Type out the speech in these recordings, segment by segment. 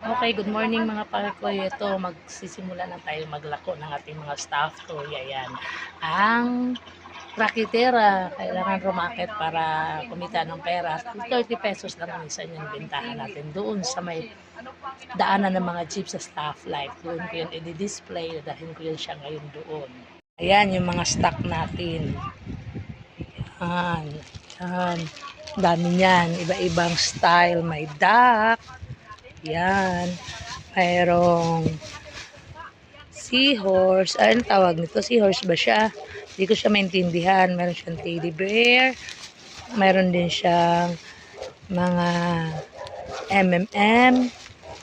Okay, good morning mga parkoy. Ito, magsisimula na tayo maglako ng ating mga staff toy. Ayan. Ang rakitera, kailangan rumakit para kumita ng pera. 30 pesos lang ang isa niyan bentahan natin doon sa may daanan ng mga jeep sa staff life. Doon ko yun i-display. Dahil ko yun siya ngayon doon. Ayan yung mga stock natin. Ayan. Ayan. Dami niyan. Iba-ibang style. May duck. Yan. Mayroong seahorse. Anong tawag nito? Seahorse ba siya? Hindi ko siya maintindihan. Meron siyang teddy bear. Meron din siyang mga M&M.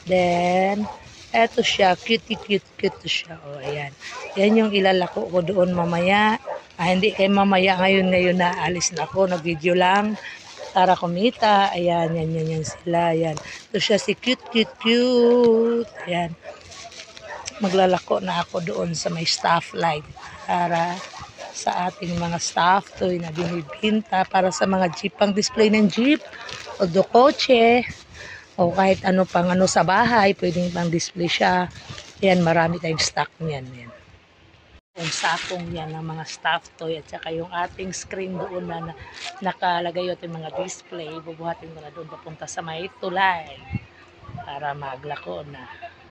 Then, eto siya. Cute siya. O, ayan. Yan yung ilalako ko doon mamaya. Hindi kay mamaya. Ngayon na alis na ako. Nag-video lang para kumita. Ayan, yan sila. Ayan. Ito siya si cute. Ayan. Maglalako na ako doon sa may staff light para sa ating mga staff toy na binibinta para sa mga jeep, pang display ng jeep o do kotse o kahit ano pang ano sa bahay, pwedeng pang display siya. Ayan, marami tayong stock niyan. Yan. Yung sakong yan ng mga staff toy at saka yung ating screen doon na nakalagay yung mga display, bubuhatin ko na doon papunta sa may tulay para maglako na.